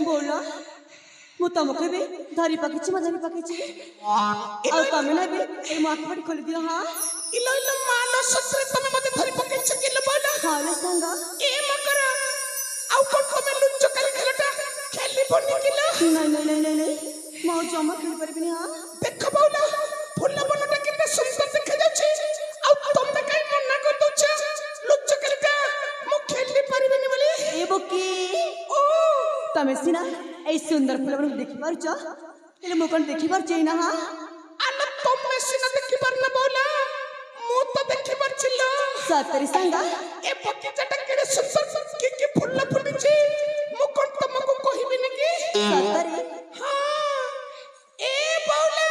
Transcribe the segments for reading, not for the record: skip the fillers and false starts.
बोला मु तुमको भी धरी पकेछि म धरी पकेछि आ तमे ना भी ए माख पटी खोल दियो हां इलो इलो मानो सत्रे तमे मते धरी पकेछ किलो बोला हां ले संग ए मकर आउ कोन तमे लुच्च करी खेलटा खेली बनी किलो नहीं मो जमा खेल परबिनी हां देख बोला फुल्ला बनटा किते सुंदर देखा जाछि आउ तमे काई मना कर दोछ लुच्च करीटा मु खेली परबिनी बोली ए बकी ओ तमे सिना ए सुंदर फूल बन देखि पारछ एले मो कोन देखि पारछ ना हां आला तमे सिना देखि परना बोला मु तो देखि परछिलो सतरी संगा ए बगीचाटा केरे सुंदर की फुल्ला फुलिछि मु कोन तमको कहिबिनी की सतरी हां ए बौला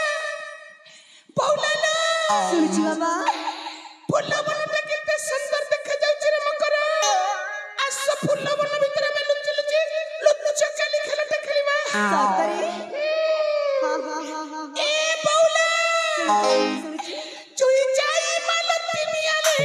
बौला लो सुनिछि बाबा फुल्ला बनटा केते सुंदर देखा जाउछि रे मकर आस फुल्ला बन भितर में लुच्च काली खेलटा खेलिबा सतरी हां हां ए बौला सुनिछि चुई जाई मालती मियाले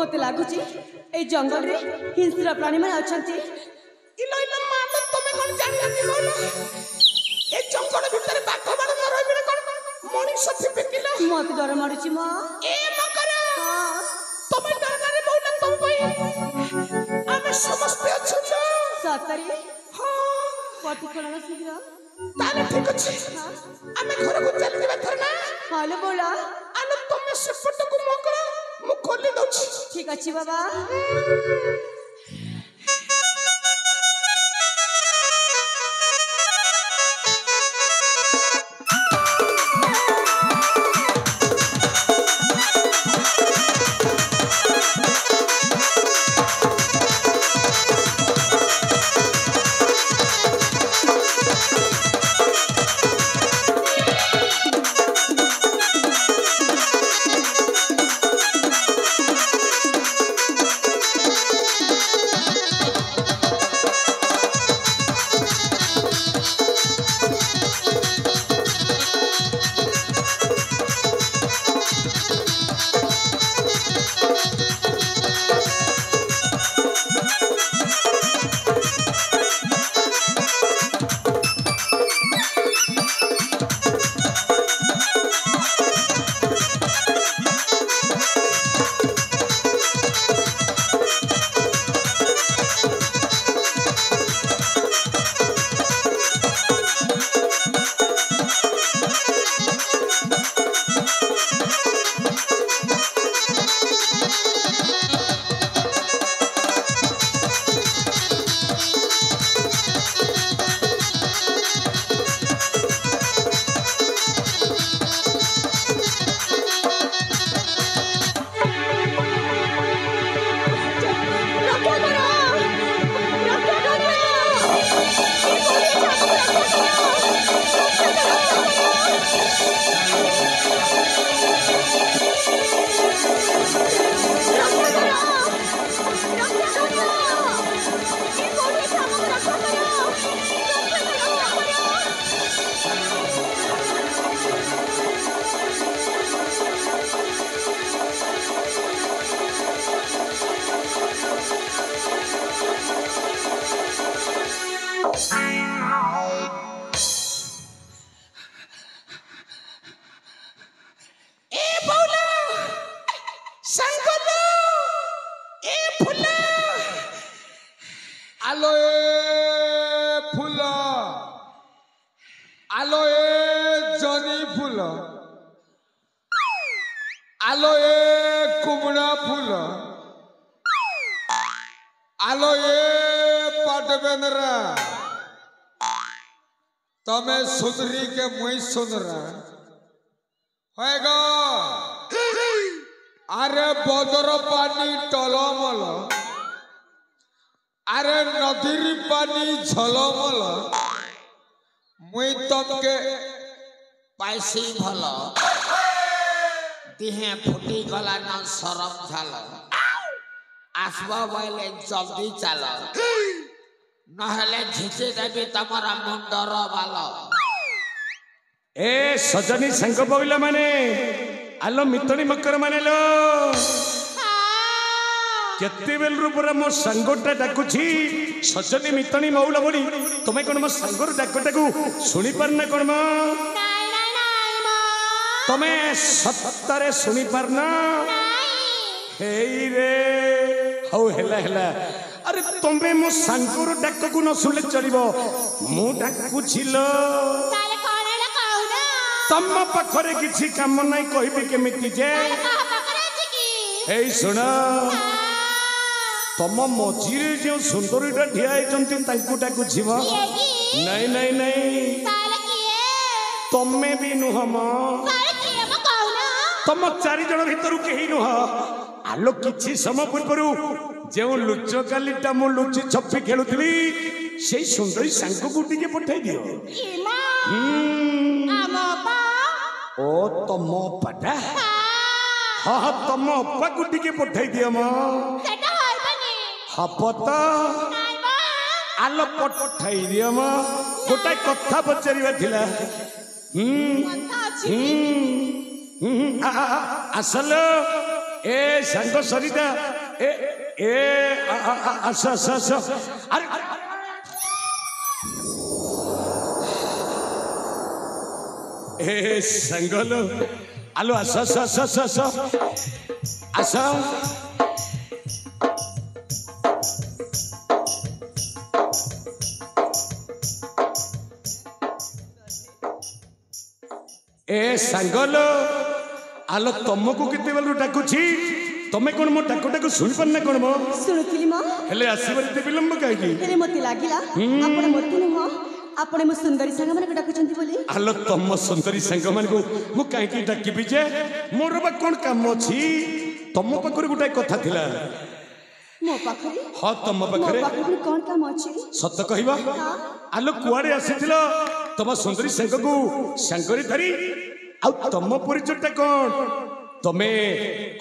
मत लगुच जंगल रे हिंस्र प्राणी मैंने अच्छा इलो इलो मालो तमे कोन जानि आती बोलो ए जंगल भितर बाघ माने न रहबे कोन मनीष थिबे किलो मत डर मारुची म ए मकर तमे डर रे बोला तम भाई आमे समस्त अच्छो सतरी हां पटी खोलना शीघ्र ताले ठीक अछि आमे घर को चल दिबा थरना हालो बोला आलो तमे सेपट को मकर मु खोली दउ ठीक अछि बाबा आलो ए कुमड़ा फूल आलो ए पाटबेंद्रा तमे सुंदरी के मुई सुंदरा होएगा अरे बदर पानी टलमल अरे नदीर पानी झलमल मुई तमके पैसी भल दिहे फुटी गला न सरम झाल आसब बोले जल्दी चल नहले झिचे देवी तमरा मुंडर बाल ए सजनी संग पविला माने आलो मितनी मकर माने लो केते बेल रूपरा मो संगोटा डाकुछि सजनी मितनी मौला बोली तमे कोन मो संगोर डाकटाकू सुनी पारना कोन मो तमे सत्तरे सुनी पारना हेई रे हौ हेला हेला अरे तमे मो संगोर डाककू न सुनले चलिबो मु डाकुछिलो तम पाखरे किछि काम नाही कहबी केमिति जे हेई सुना तम मझीरे जो सुंदरीटा ठिया होती डाकुछि नहीं नहीं नहीं तमे भी नुह तम चारि जन भितर कहीं नुह आलो किछि समय पूर्व जो लुच कालीटा मु लुचि छपी खेलुली से सुंदरी सांग को टिके पठाई दियो ओ तम पाटा हाँ तम अपा को टिके पठाई दियो म हपता आलो पठाई दियो म गोटा कथा पचारिबा थिला असल ए संग सरिता ए ए अस अस अस अरे ए संगलो आलो अस अस अस अस अस ए सांगलो आलो तुमको केते बेलु डाकुछि तमे कोन मो डाकटाको सुनि पन्ना कोन मो सुनुथिली म हेले आसीबार ते विलंब काहेकि हेले मते लागिला आपण मते नुह आपण मो सुंदरी संग मन डाकुचंती बोली आलो तम सुंदरी संग मन को मु काहेकि डाकिबि जे मोर बा कोन काम अछि तम पकरे गुटा कथा थिला मो पाखरे हां तम पकरे मो पाखरे कोन काम अछि सत्य कहिबा आलो कुआडे आसीथिलो तम सुंदरी संग को संगरी धरी आ तम परिचयटा कोन तमे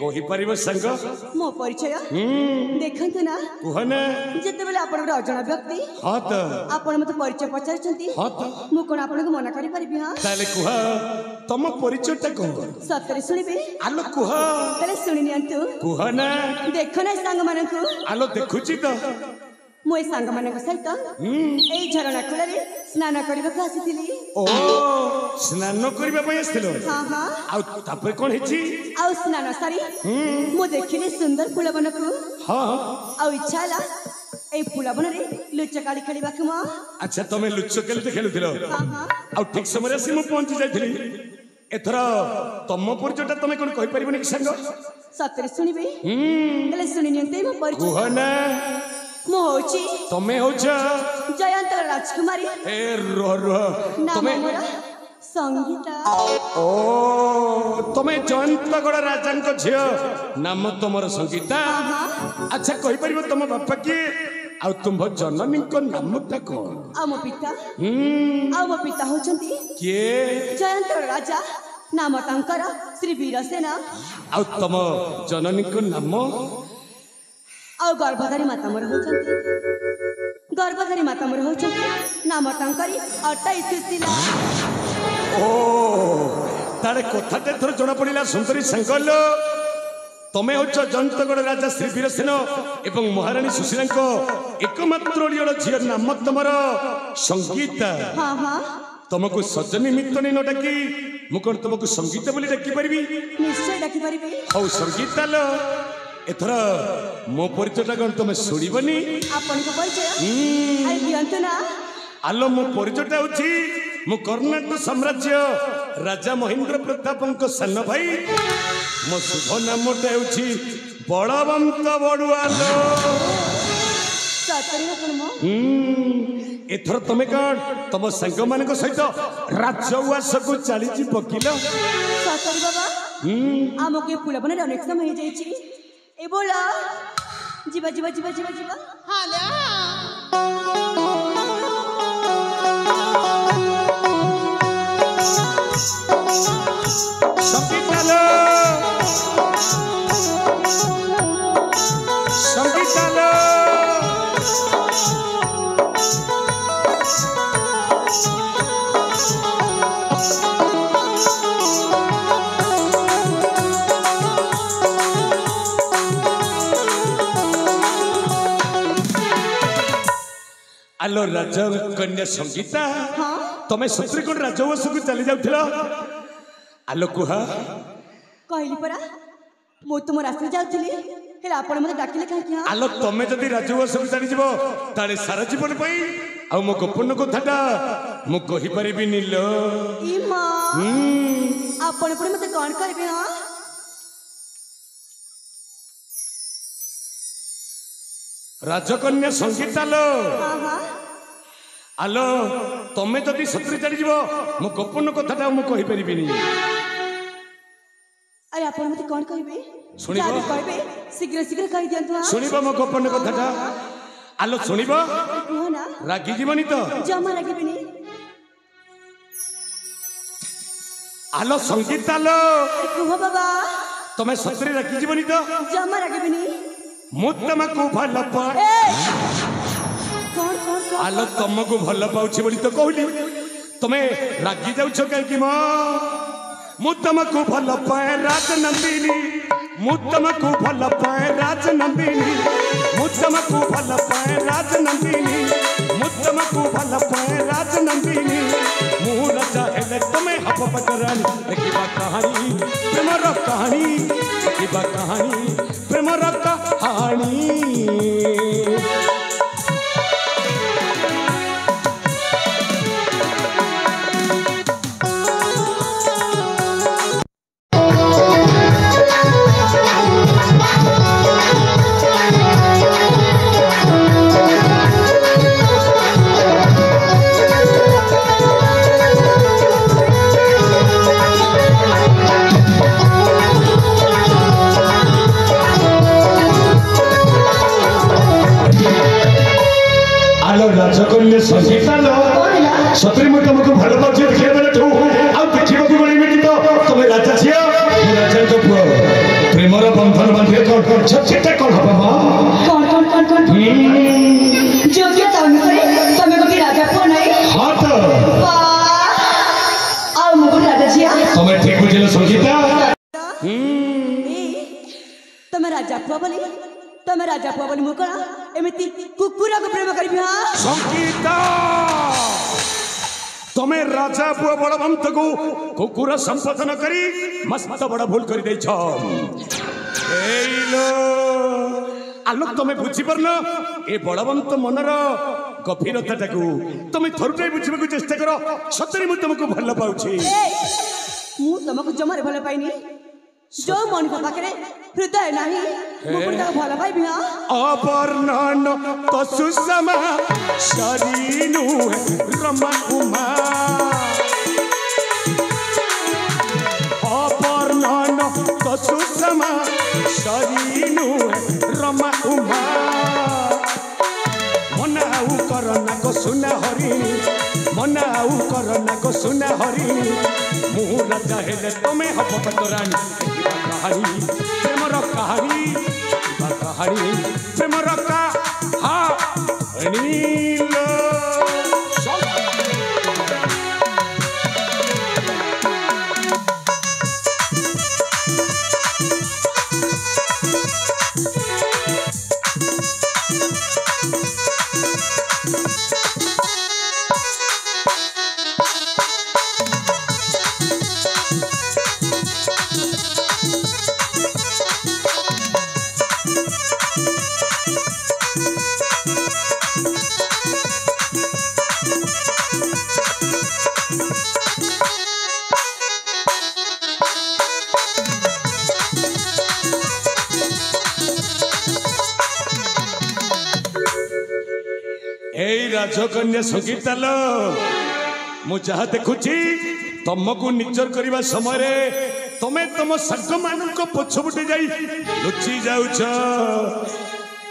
कहि परिबो संग मो परिचय देखंतु ना कुहना जते बेले आपण रे अजणा व्यक्ति हां त आपण मते परिचय पचारचंती हां त मु कोन आपण को मना करि परिबि हां ताले कुहा तम परिचयटा कोन सतरे सुनिबे आलो कुहा ताले सुनि नियंतु कुहना देखो ना संग मानकु आलो देखुची त मो ए संग मानक सहित एई झरणा कुलरे स्नान करबा को आसीथिली ओ स्नान करबा पय आस्थिलो हां हां आ तापर कोन हेची आ स्नान सारी मो देखिले सुंदर फुलबनकु हां आ इच्छा ला ए फुलबन रे लुचकाली खेलिबा को म अच्छा तमे लुच्चो केलते खेलुथिलो हां हां आ ठीक समय आसी मु पहुंची जाइथिली एथर तम परिचयटा तमे कोन कहि परिबनी कि संग सतरे सुनिबे तले सुनि नियंते मो परिचय कुहना मो होची तमे होछ जयंत राजकुमारी ए रो रो नाम तमे मोरा संगीता ओ तमे जयंतगड़ राजांक झियो नाम तमर संगीता अच्छा कहि परिबो तम बापा की आ तुम जननी को नामटा कोन आ मो पिता होचंती के जयंत राजा नाम टंकर श्री वीरसेना आ तम जननी को नाम आ गर्भधारी माता मोर होचंती गर्भधारी माता मोर होचंती नाम टंकरी 28 सुशीला ओ तारे कथाटे थर जणा पड़िला सुंदरी संगलो तमे होच जयंतगड़ राजा श्री वीरसेन एवं महारानी सुशीला एकमात्र लियल झियो नाम तमर संगीता हां हां तुमको सजनी मितनी न डाकी मु कोन तुमको संगीता बोली डाकी परिबी निश्चय डाकी परिबे हौ संगीता लो एथर मो परिचयटा कोन तुम सुनिबनी आपण को परिचय आई दियंतु ना आलो मो परिचयटा होची मु कर्णाटक साम्राज्य राजा महेंद्र प्रतापंक सान भाई मो शुभ नामटा ହେଉଛି बलवंत बड़ुआलो। सतरे कौन मो एथर तमे कौन तुम सांग मान सहित राजउआस को चली पकिल सतरे बाबा आमको ये पुल बना अनेक समय हो जाइए ए बोला जीवा जीवा जीवा जीवा जीवा संगीतालो संगीतालो आलो राज कन्या संगीता तमें सतरे कोन राजवंश को चली जाउथिल आलो कुहा कहली परा मु तुम रास्ते जाउथली हेला आपण मते डाकिले काहे कि आलो तमें जदि राजवंश को चली जीवो ताले सारा जीवन पई आ मो गोपन कथाटा मु कहि परिबि नीलो ई मां आपण पुणे मते कोन करबे हां राजकन्या संगीता लो हां हां आलो तमें जदि सतरे चली जीवो मो गोपन कथाटा मु कहि परिबि नी अरे आपण मते कोन कहबे सुनिबो? जाबे कहबे शीघ्र शीघ्र कहि दियंतु हां सुनिबो मो गोपन कथाटा आलो सुनिबो कुह ना रागी जीवनी तो जमा लागेबिनी आलो संगीता लो कुह बाबा तमें सतरे रागी जीवनी तो जमा लागेबिनी मु तुमको भल पाए ए कौन कौन कौन आलो तुमको भल पाउछि बोली तो कहली तमें रागी जाउछ काहे कि मु तुमको भल पाए राजनंदिनी मु तुमको भल पाए राजनंदिनी मु तुमको भल पाए राजनंदिनी मु तुमको भल पाए राजनंदिनी मु राजा हेले तमें हप पकरानी देखिबा कहानी प्रेमर कहानी देखिबा कहानी प्रेमर कहानी राजकन्या संगीता लो सतरे मु तुमको भल पाउछि देखिया बेले तू आ देखिबा को गली में तो तमे राजा छिया तू राजा तो पुओ प्रेमर बंधन बांधे कोन छछटा कोन हबा कौन योग्यता अनुसारे तमे को राजा को नहीं हां तो आओ मु राजा छिया तमे ठीक बुझिलो संगीता तमे राजा पुआ बोली तमे राजा पुआ बोली मु करा एमिति कुकुरा को प्रेम करबी हां संगीता तमे राजा पुआ बलवंत को कुकुर संपोधन करी मस्त बड़ भूल कर दे छ एलो आलो तमे बुझी परन ए बलवंत मनर गभीरता को तमे थरुटे बुझिबा को चेष्टा करो सतरे मु तुमको भल पाउछि मु तुमको जमारे भल पाइनी जो मन को पाखरे हृदय नहीं मु पुता भल पाइबी हां अपर्णन तो सुषमा शरीनु रमा उमा अपर्णन तो सुषमा शरीनु रमा उमा मनाऊ करना को सुना हरि मनाऊ करना को सुना हरि मु राजा हेले तमे हब पतरानी कहानी प्रेमर कहानी कहानी प्रेमर कहानी राजकन्या संगीता लो मु जहा देखुची तुमको निजर करवा समय तमे तुम सांग मान पछपटे जाई लुचि जाउछ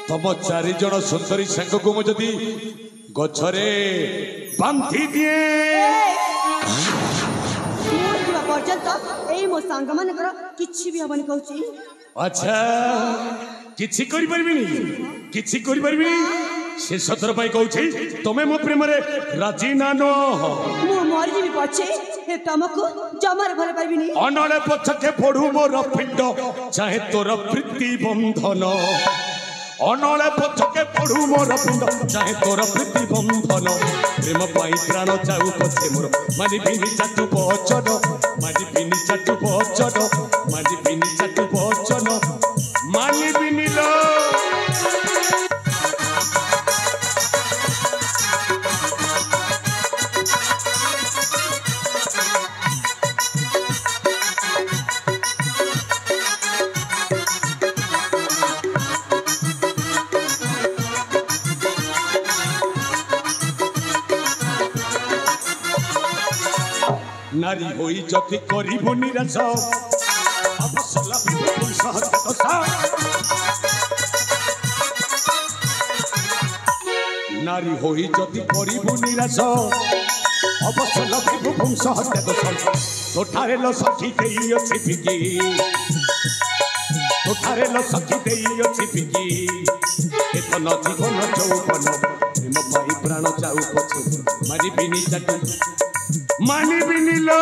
तुम 4 जण सुंदरी सांग को मु जदी गछरे बांधी दिए पर्यंत ए मो सांग मानकर किछि भी हबनी कहूची। अच्छा किछि करि परबिनी किछि करि परबिनी से सतर पाई कहूची तमे मो प्रेम रे राजी ना नो मु मरि जीवी पछे हे तमको जमार भले पाइबिनी अनले पछके पढु मोर पिंड चाहे तोर प्रीति बंधन अनले पछके पढु मोर पिंड चाहे तोर प्रीति बंधन प्रेम पाई प्राण जाऊ पछे मोर मारी बिनी चाटू बचन मारी बिनी चाटू बचन मारी बिनी चाटू बचन मारी बिनी लो नारी होई जति करिबो निराश अवसला बिपुल सहत दशा नारी होई जति करिबो निराश अवसला बिपुल सहत दशा तोठारे लो सखी देई अछि बिकी तोठारे लो सखी देई अछि बिकी एतन जीवन चौपन प्रेम पाई प्राण जाऊ पछे मारी बिनी चाटू मानी बिनी लो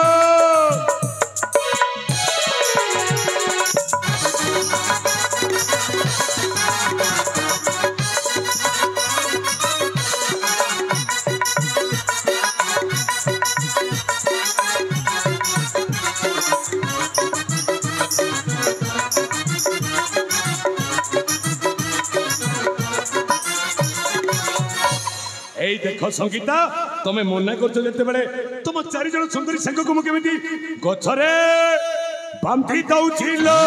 এই দেখো संगीता तमे मना करछो जते बेले तुम 4 जण सुंदरी संग को केमिति गछरे बांधी दउछिलो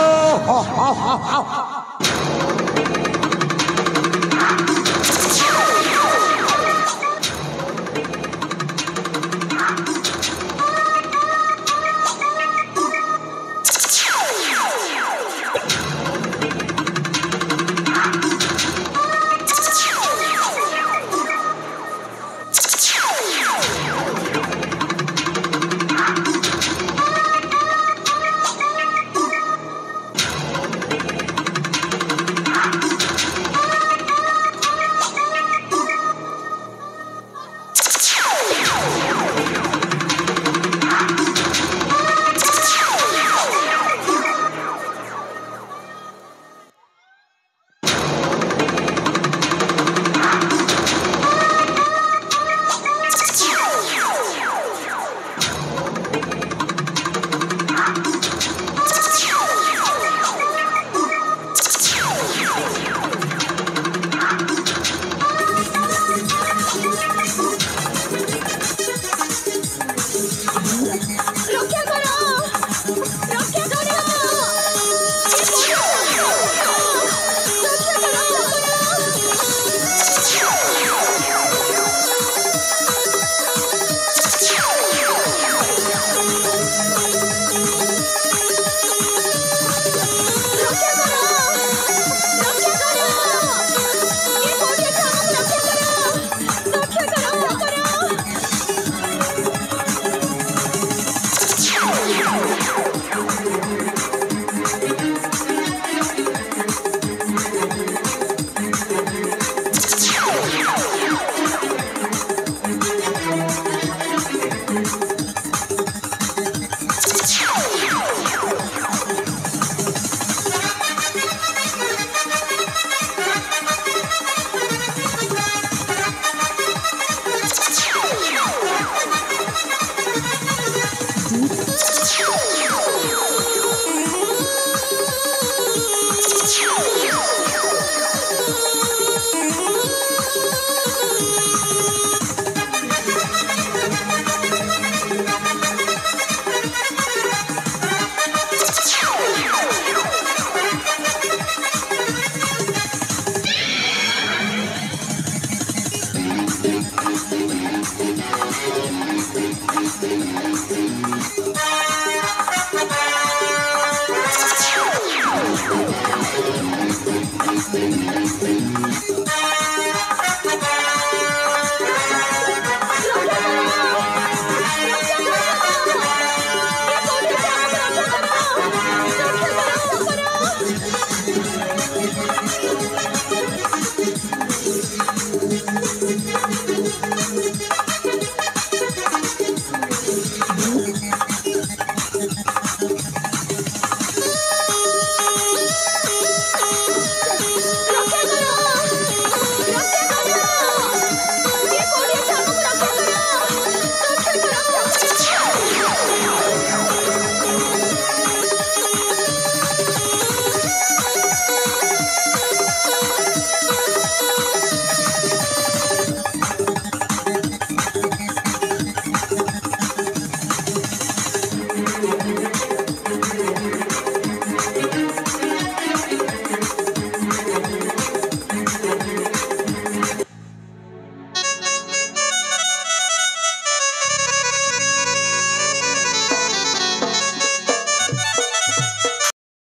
Thank you.